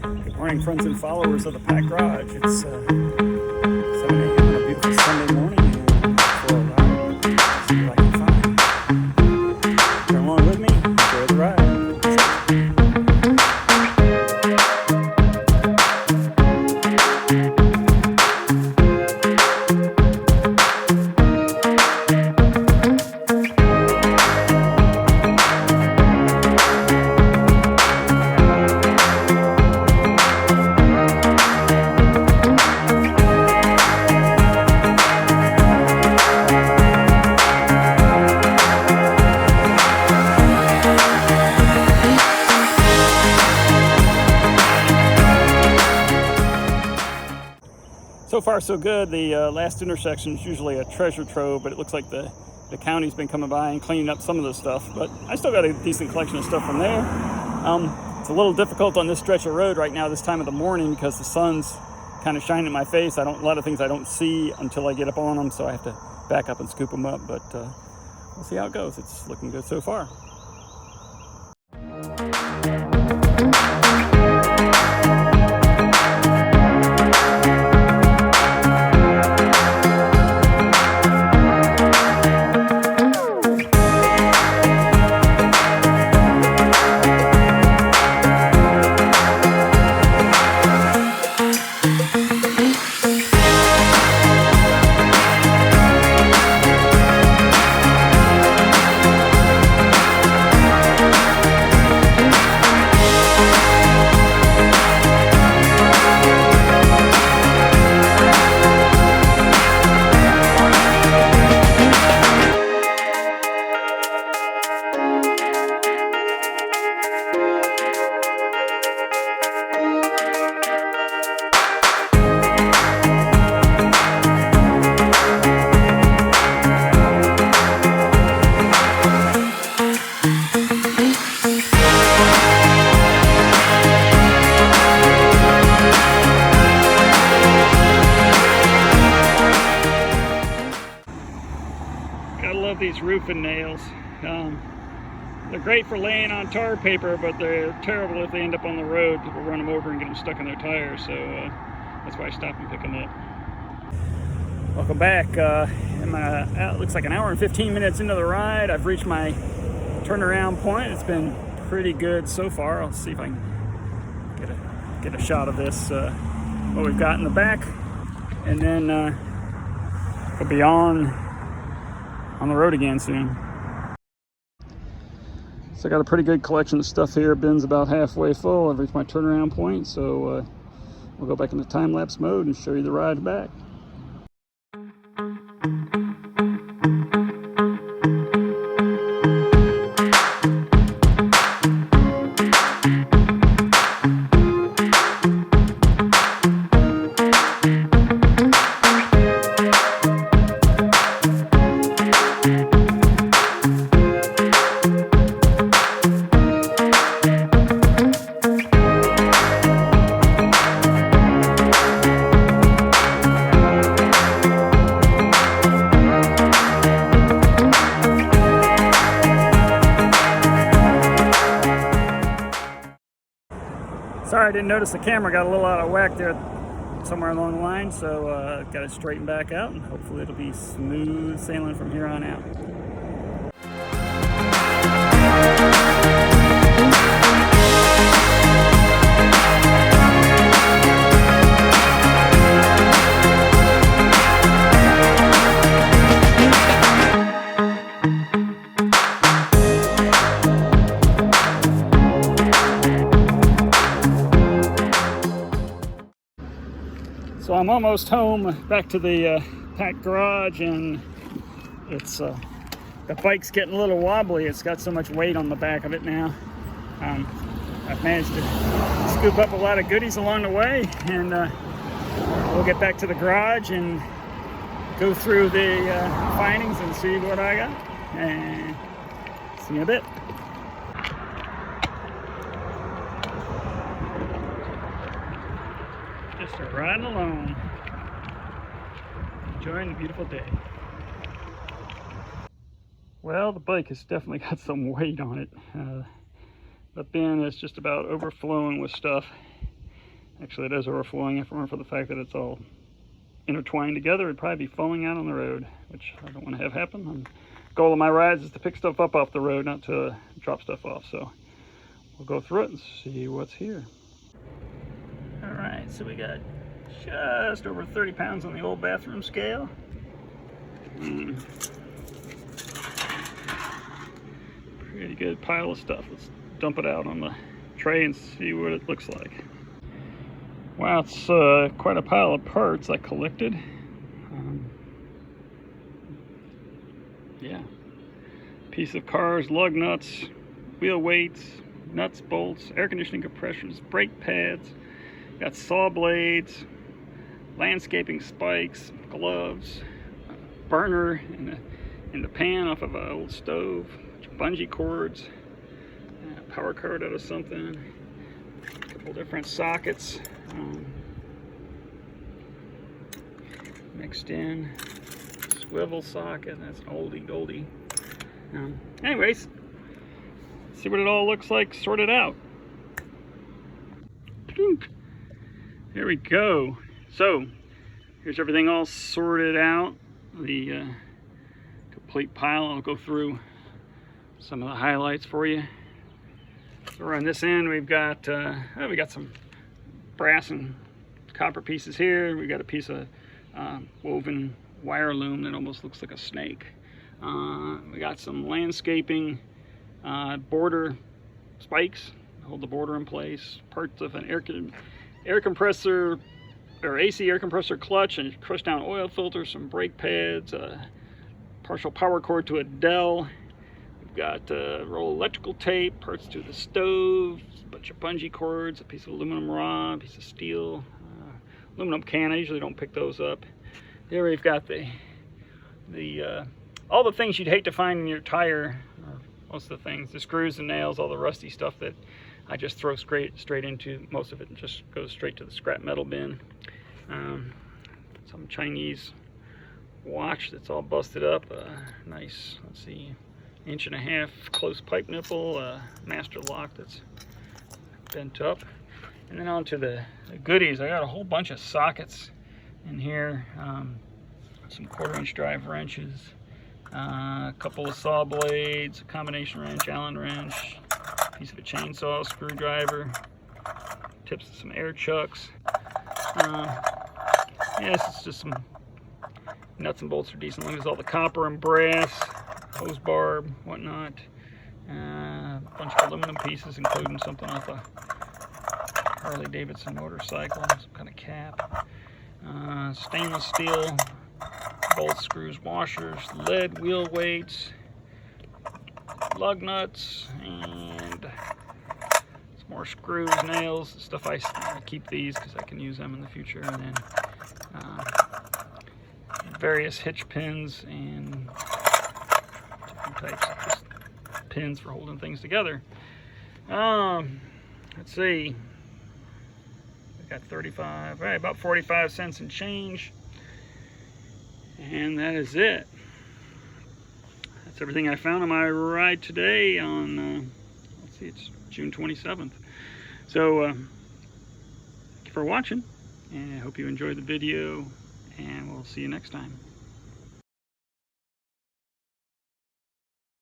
Good morning, friends and followers of the Pack Garage. It's 7 a.m. on a beautiful Sunday morning, and for a ride, see what I can find. Come along with me, enjoy the ride. So far, so good. The last intersection is usually a treasure trove, but it looks like the county's been coming by and cleaning up some of the stuff. But I still got a decent collection of stuff from there. It's a little difficult on this stretch of road right now this time of the morning because the sun's kind of shining in my face. A lot of things I don't see until I get up on them, so I have to back up and scoop them up. But we'll see how it goes. It's looking good so far. Gotta love these roofing nails. They're great for laying on tar paper, but they're terrible if they end up on the road. People run them over and get them stuck in their tires, so that's why I stop and pick them up. Welcome back. It looks like an hour and 15 minutes into the ride. I've reached my turnaround point. It's been pretty good so far. I'll see if I can get a shot of this, what we've got in the back, and then we'll be on the road again soon. So I got a pretty good collection of stuff here. Bin's about halfway full. I've reached my turnaround point, so we'll go back into time-lapse mode and show you the ride back. Sorry, I didn't notice the camera got a little out of whack there somewhere along the line, so got it straightened back out, and hopefully it'll be smooth sailing from here on out. So I'm almost home, back to the Pack Garage, and it's the bike's getting a little wobbly. It's got so much weight on the back of it now. I've managed to scoop up a lot of goodies along the way, and we'll get back to the garage and go through the findings and see what I got, and see you in a bit. Just riding along, enjoying the beautiful day. Well, the bike has definitely got some weight on it. The bin is just about overflowing with stuff. Actually, it is overflowing. If it weren't for the fact that it's all intertwined together, it'd probably be falling out on the road, which I don't want to have happen. The goal of my rides is to pick stuff up off the road, not to drop stuff off. So we'll go through it and see what's here. All right, so we got just over 30 pounds on the old bathroom scale. Pretty good pile of stuff. Let's dump it out on the tray and see what it looks like. Wow, it's quite a pile of parts I collected. Yeah, piece of cars, lug nuts, wheel weights, nuts, bolts, air conditioning compressors, brake pads, got saw blades, landscaping spikes, gloves, burner in the pan off of an old stove, bungee cords, power cord out of something, a couple different sockets mixed in, swivel socket, that's an oldie goldie. Anyways, see what it all looks like sorted out. There we go. So here's everything all sorted out, the complete pile. I'll go through some of the highlights for you. So on this end we got some brass and copper pieces here. We got a piece of woven wire loom that almost looks like a snake. We got some landscaping border spikes, hold the border in place, parts of an air compressor or AC air compressor clutch and crushed down oil filter, some brake pads, partial power cord to a Dell. We've got a roll of electrical tape, parts to the stove, a bunch of bungee cords, a piece of aluminum rod, a piece of steel, aluminum can. I usually don't pick those up. There we've got all the things you'd hate to find in your tire, or most of the things, the screws and nails, all the rusty stuff that I just throw straight into. Most of it just goes straight to the scrap metal bin. Some Chinese watch that's all busted up. Nice, let's see, 1.5 inch close pipe nipple, master lock that's bent up. And then on to the goodies. I got a whole bunch of sockets in here. Some 1/4 inch drive wrenches, a couple of saw blades, a combination wrench, Allen wrench, a piece of a chainsaw, screwdriver, tips of some air chucks. Yeah, this is just some nuts and bolts are decent. Look at all the copper and brass, hose barb, whatnot. A bunch of aluminum pieces, including something off a Harley Davidson motorcycle, some kind of cap. Stainless steel bolts, screws, washers, lead wheel weights, lug nuts, and some more screws, nails, stuff. I keep these because I can use them in the future. And then various hitch pins and different types of just pins for holding things together. Let's see. I got 35, right, about 45 cents and change. And that is it. That's everything I found on my ride today on, let's see, it's June 27th. So, thank you for watching, and I hope you enjoyed the video, and we'll see you next time.